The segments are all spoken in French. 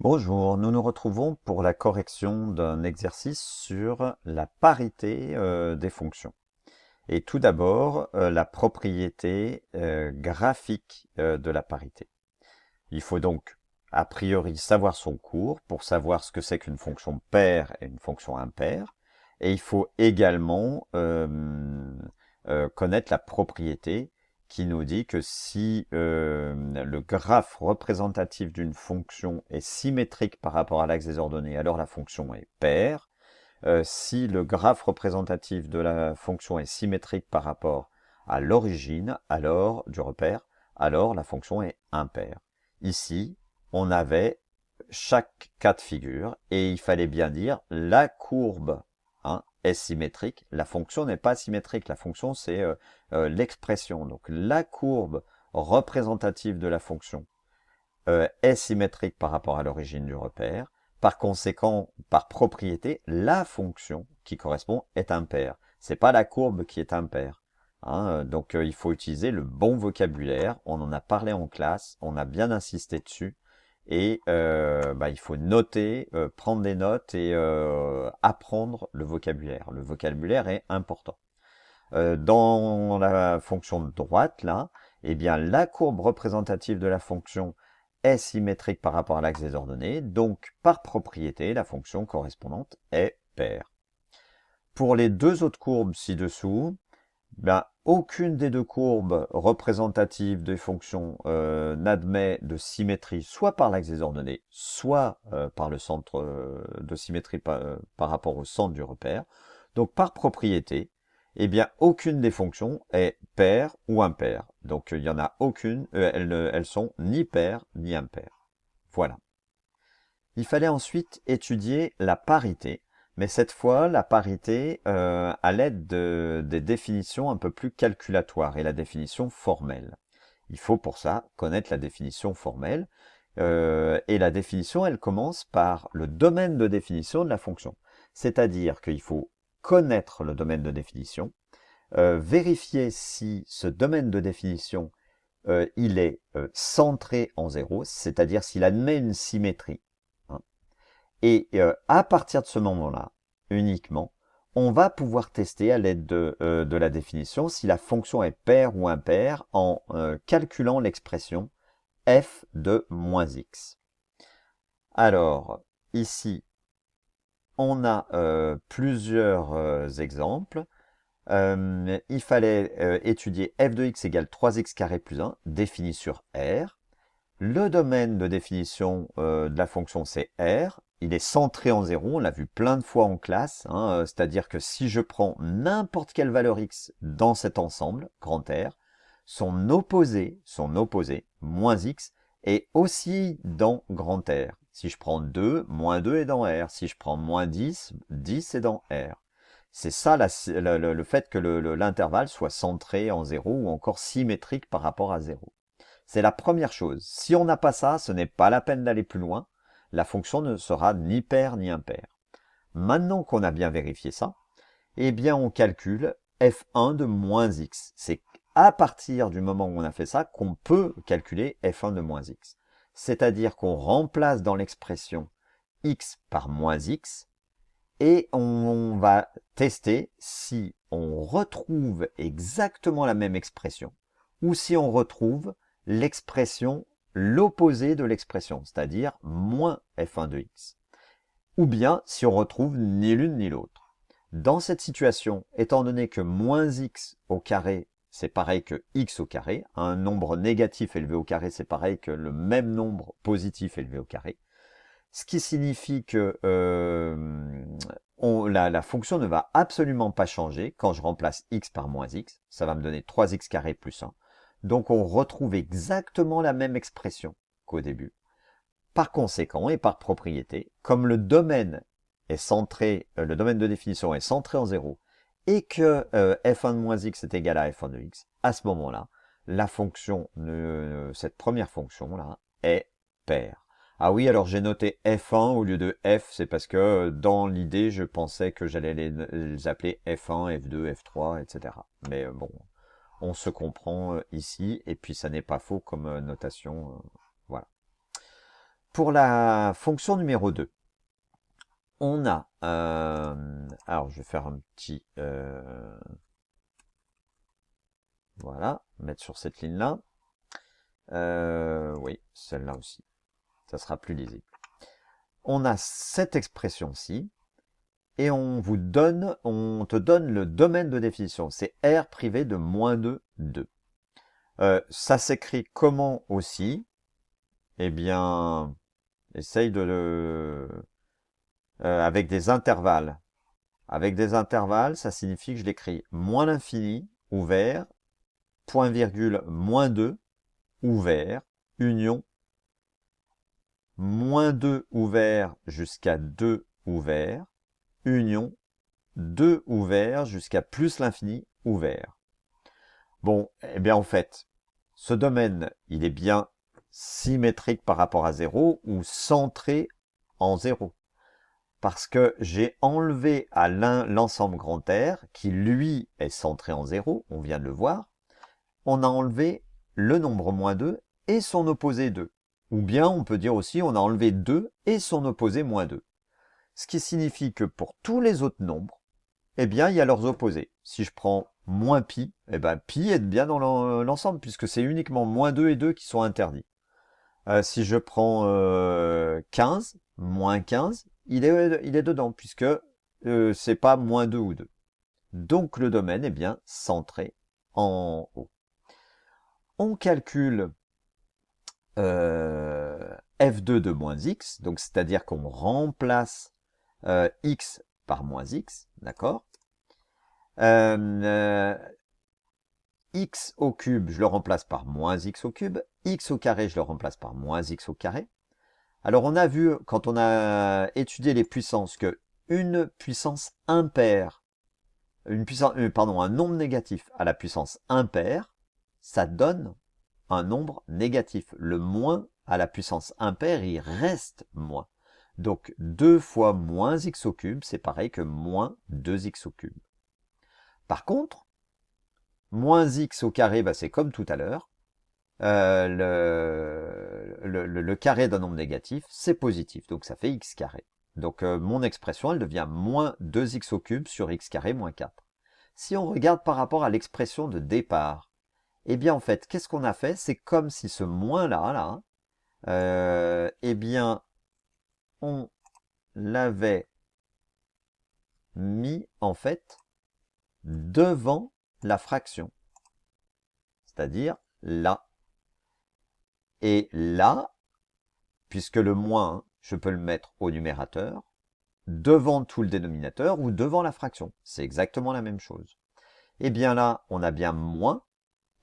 Bonjour, nous nous retrouvons pour la correction d'un exercice sur la parité des fonctions. Et tout d'abord, la propriété graphique de la parité. Il faut donc, a priori, savoir son cours pour savoir ce que c'est qu'une fonction paire et une fonction impaire. Et il faut également connaître la propriété qui nous dit que si le graphe représentatif d'une fonction est symétrique par rapport à l'axe des ordonnées, alors la fonction est paire. Si le graphe représentatif de la fonction est symétrique par rapport à l'origine alors du repère, alors la fonction est impaire. Ici, on avait chaque cas de figure et il fallait bien dire la courbe est symétrique, la fonction n'est pas symétrique, la fonction c'est l'expression. Donc la courbe représentative de la fonction est symétrique par rapport à l'origine du repère. Par conséquent, par propriété, la fonction qui correspond est impaire. C'est pas la courbe qui est impaire. Donc il faut utiliser le bon vocabulaire. On en a parlé en classe, on a bien insisté dessus. Et il faut noter, prendre des notes et apprendre le vocabulaire. Le vocabulaire est important. Dans la fonction de droite, là, eh bien, la courbe représentative de la fonction est symétrique par rapport à l'axe des ordonnées, donc par propriété, la fonction correspondante est paire. Pour les deux autres courbes ci-dessous, ben, aucune des deux courbes représentatives des fonctions n'admet de symétrie soit par l'axe des ordonnées, soit par le centre de symétrie par rapport au centre du repère. Donc par propriété, eh bien aucune des fonctions est paire ou impaire. Donc il n'y en a aucune, elles sont ni paires ni impaires. Voilà. Il fallait ensuite étudier la parité, mais cette fois la parité à l'aide des définitions un peu plus calculatoires et la définition formelle. Il faut pour ça connaître la définition formelle, et la définition elle commence par le domaine de définition de la fonction. C'est-à-dire qu'il faut connaître le domaine de définition, vérifier si ce domaine de définition il est centré en zéro, c'est-à-dire s'il admet une symétrie. Et à partir de ce moment-là, uniquement, on va pouvoir tester à l'aide de la définition si la fonction est paire ou impaire en calculant l'expression f de moins x. Alors, ici, on a plusieurs exemples. Il fallait étudier f de x égale 3x carré plus 1, défini sur R. Le domaine de définition de la fonction, c'est R. Il est centré en 0, on l'a vu plein de fois en classe, c'est-à-dire que si je prends n'importe quelle valeur x dans cet ensemble, grand R, son opposé, moins x, est aussi dans grand R. Si je prends 2, moins 2 est dans R. Si je prends moins 10, 10 est dans R. C'est ça le fait que l'intervalle soit centré en 0 ou encore symétrique par rapport à 0. C'est la première chose. Si on n'a pas ça, ce n'est pas la peine d'aller plus loin. La fonction ne sera ni paire ni impaire. Maintenant qu'on a bien vérifié ça, eh bien on calcule f1 de moins x. C'est à partir du moment où on a fait ça qu'on peut calculer f1 de moins x. C'est-à-dire qu'on remplace dans l'expression x par moins x et on va tester si on retrouve exactement la même expression ou si on retrouve l'expression, l'opposé de l'expression, c'est-à-dire moins f1 de x. Ou bien si on retrouve ni l'une ni l'autre. Dans cette situation, étant donné que moins x au carré, c'est pareil que x au carré, un nombre négatif élevé au carré, c'est pareil que le même nombre positif élevé au carré, ce qui signifie que la fonction ne va absolument pas changer quand je remplace x par moins x. Ça va me donner 3x carré plus 1. Donc on retrouve exactement la même expression qu'au début. Par conséquent et par propriété, comme le domaine est centré, le domaine de définition est centré en 0 et que f1 de moins x est égal à f1 de x, à ce moment-là, la fonction, cette première fonction-là, est paire. Ah oui, alors j'ai noté f1 au lieu de f, c'est parce que dans l'idée, je pensais que j'allais les appeler f1, f2, f3, etc. Mais bon, on se comprend ici, et puis ça n'est pas faux comme notation. Voilà. Pour la fonction numéro 2, on a... alors, je vais faire un petit... voilà, mettre sur cette ligne-là. Oui, celle-là aussi. Ça sera plus lisible. On a cette expression-ci. Et on te donne le domaine de définition. C'est R privé de moins de 2. Ça s'écrit comment aussi? Eh bien, essaye de avec des intervalles. Avec des intervalles, ça signifie que je l'écris moins l'infini, ouvert, point virgule, moins 2, ouvert, union, moins 2 ouvert jusqu'à 2 ouvert, union, 2 ouvert jusqu'à plus l'infini ouvert. Bon, eh bien en fait, ce domaine, il est bien symétrique par rapport à 0 ou centré en 0. Parce que j'ai enlevé à l'ensemble grand R, qui lui est centré en 0, on vient de le voir. On a enlevé le nombre moins 2 et son opposé 2. Ou bien on peut dire aussi on a enlevé 2 et son opposé moins 2. Ce qui signifie que pour tous les autres nombres, eh bien, il y a leurs opposés. Si je prends moins pi, eh ben, pi est bien dans l'ensemble, puisque c'est uniquement moins 2 et 2 qui sont interdits. Si je prends 15, moins 15, il est dedans, puisque c'est pas moins 2 ou 2. Donc le domaine est bien centré en haut. On calcule f2 de moins x, donc c'est-à-dire qu'on remplace x par moins x, d'accord? X au cube, je le remplace par moins x au cube. X au carré, je le remplace par moins x au carré. Alors, on a vu, quand on a étudié les puissances, que une puissance impaire, un nombre négatif à la puissance impaire, ça donne un nombre négatif. Le moins à la puissance impaire, il reste moins. Donc, 2 fois moins x au cube, c'est pareil que moins 2x au cube. Par contre, moins x au carré, bah, c'est comme tout à l'heure. Le carré d'un nombre négatif, c'est positif, donc ça fait x carré. Donc mon expression, elle devient moins 2x au cube sur x carré moins 4. Si on regarde par rapport à l'expression de départ, eh bien en fait, qu'est-ce qu'on a fait? C'est comme si ce moins-là, eh bien, on l'avait mis en fait devant la fraction, c'est-à-dire là. Et là, puisque le moins, je peux le mettre au numérateur, devant tout le dénominateur ou devant la fraction. C'est exactement la même chose. Et bien là, on a bien moins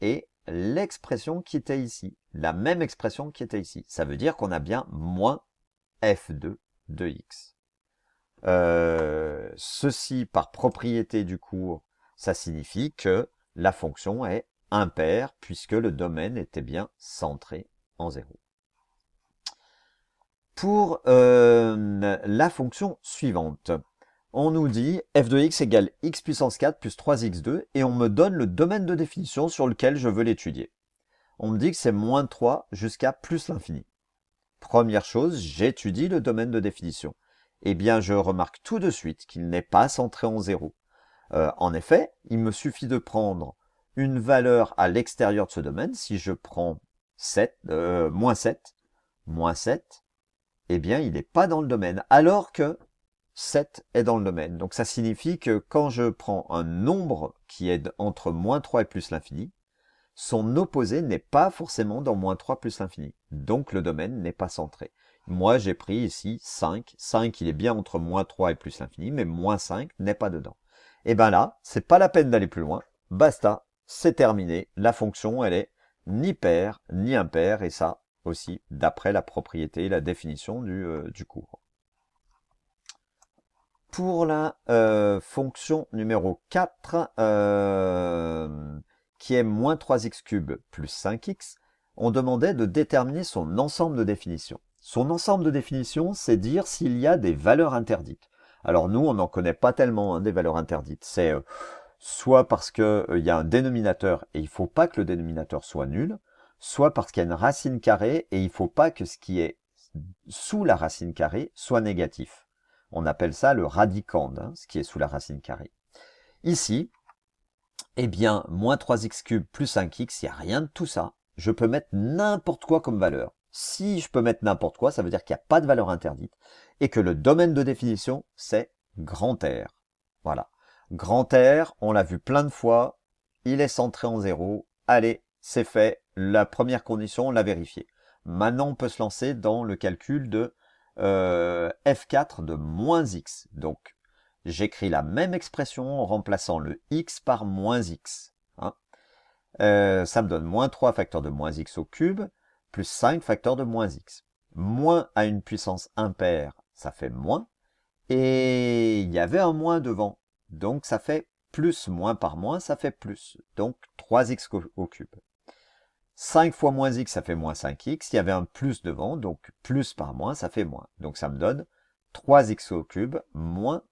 et l'expression qui était ici. La même expression qui était ici. Ça veut dire qu'on a bien moins f2 de x. Ceci, par propriété du cours, ça signifie que la fonction est impaire puisque le domaine était bien centré en 0. Pour la fonction suivante, on nous dit f de x égale x puissance 4 plus 3x2 et on me donne le domaine de définition sur lequel je veux l'étudier. On me dit que c'est moins 3 jusqu'à plus l'infini. Première chose, j'étudie le domaine de définition. Eh bien, je remarque tout de suite qu'il n'est pas centré en 0. En effet, il me suffit de prendre une valeur à l'extérieur de ce domaine. Si je prends moins 7, eh bien, il n'est pas dans le domaine, alors que 7 est dans le domaine. Donc, ça signifie que quand je prends un nombre qui est entre moins 3 et plus l'infini, son opposé n'est pas forcément dans moins 3 plus l'infini. Donc, le domaine n'est pas centré. Moi, j'ai pris ici 5. 5, il est bien entre moins 3 et plus l'infini, mais moins 5 n'est pas dedans. Et bien là, c'est pas la peine d'aller plus loin. Basta, c'est terminé. La fonction, elle est ni paire, ni impaire, et ça aussi, d'après la propriété, la définition du cours. Pour la fonction numéro 4, qui est moins 3x cube plus 5x, on demandait de déterminer son ensemble de définitions. Son ensemble de définitions, c'est dire s'il y a des valeurs interdites. Alors nous, on n'en connaît pas tellement des valeurs interdites. C'est soit parce qu'il y a un dénominateur et il ne faut pas que le dénominateur soit nul, soit parce qu'il y a une racine carrée et il ne faut pas que ce qui est sous la racine carrée soit négatif. On appelle ça le radicande, hein, ce qui est sous la racine carrée. Ici, eh bien, moins 3x cube plus 5x, il n'y a rien de tout ça. Je peux mettre n'importe quoi comme valeur. Si je peux mettre n'importe quoi, ça veut dire qu'il n'y a pas de valeur interdite et que le domaine de définition, c'est grand R. Voilà. Grand R, on l'a vu plein de fois, il est centré en 0. Allez, c'est fait. La première condition, on l'a vérifiée. Maintenant, on peut se lancer dans le calcul de f4 de moins x. Donc, j'écris la même expression en remplaçant le x par moins x. Hein. Ça me donne moins 3 facteur de moins x au cube, plus 5 facteur de moins x. Moins à une puissance impaire, ça fait moins. Et il y avait un moins devant. Donc ça fait plus, moins par moins, ça fait plus. Donc 3x au cube. 5 fois moins x, ça fait moins 5x. Il y avait un plus devant, donc plus par moins, ça fait moins. Donc ça me donne 3x au cube moins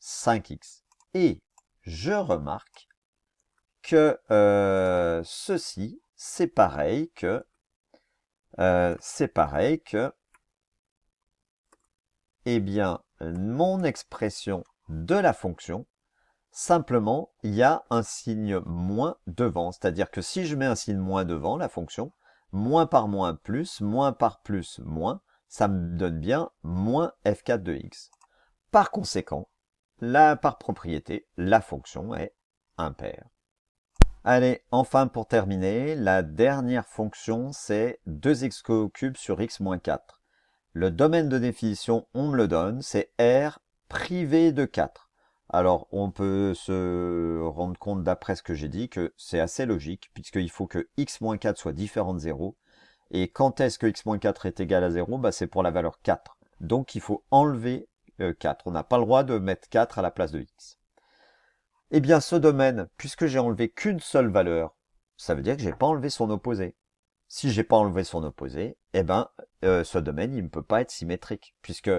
5x. Et je remarque que ceci, c'est pareil que, eh bien, mon expression de la fonction, simplement, il y a un signe moins devant. C'est-à-dire que si je mets un signe moins devant, la fonction, moins par moins plus, moins par plus moins, ça me donne bien moins f4 de x. Par conséquent, par propriété, la fonction est impaire. Allez, enfin pour terminer, la dernière fonction, c'est 2x au cube sur x moins 4. Le domaine de définition, on me le donne, c'est R privé de 4. Alors, on peut se rendre compte d'après ce que j'ai dit que c'est assez logique, puisqu'il faut que x-4 soit différent de 0. Et quand est-ce que x-4 est égal à 0 ? Bah, c'est pour la valeur 4. Donc, il faut enlever 4. On n'a pas le droit de mettre 4 à la place de x. Eh bien, ce domaine, puisque j'ai enlevé qu'une seule valeur, ça veut dire que j'ai pas enlevé son opposé. Si j'ai pas enlevé son opposé, eh ben, ce domaine, il ne peut pas être symétrique, puisque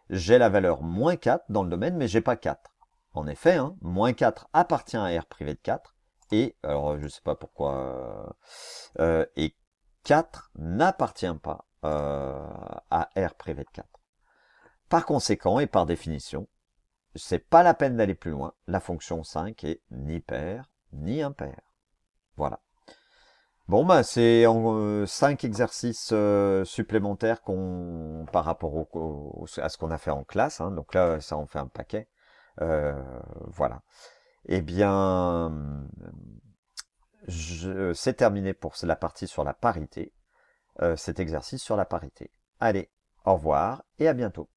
j'ai la valeur moins 4 dans le domaine, mais j'ai pas 4. En effet, hein, moins 4 appartient à R privé de 4, et, alors je sais pas pourquoi, et 4 n'appartient pas à R privé de 4. Par conséquent, et par définition, c'est pas la peine d'aller plus loin, la fonction 5 est ni paire, ni impaire. Voilà. Bon, bah, c'est 5 exercices supplémentaires par rapport à ce qu'on a fait en classe. Hein. Donc là, ça en fait un paquet. Voilà. Eh bien, c'est terminé pour la partie sur la parité. Cet exercice sur la parité. Allez, au revoir et à bientôt.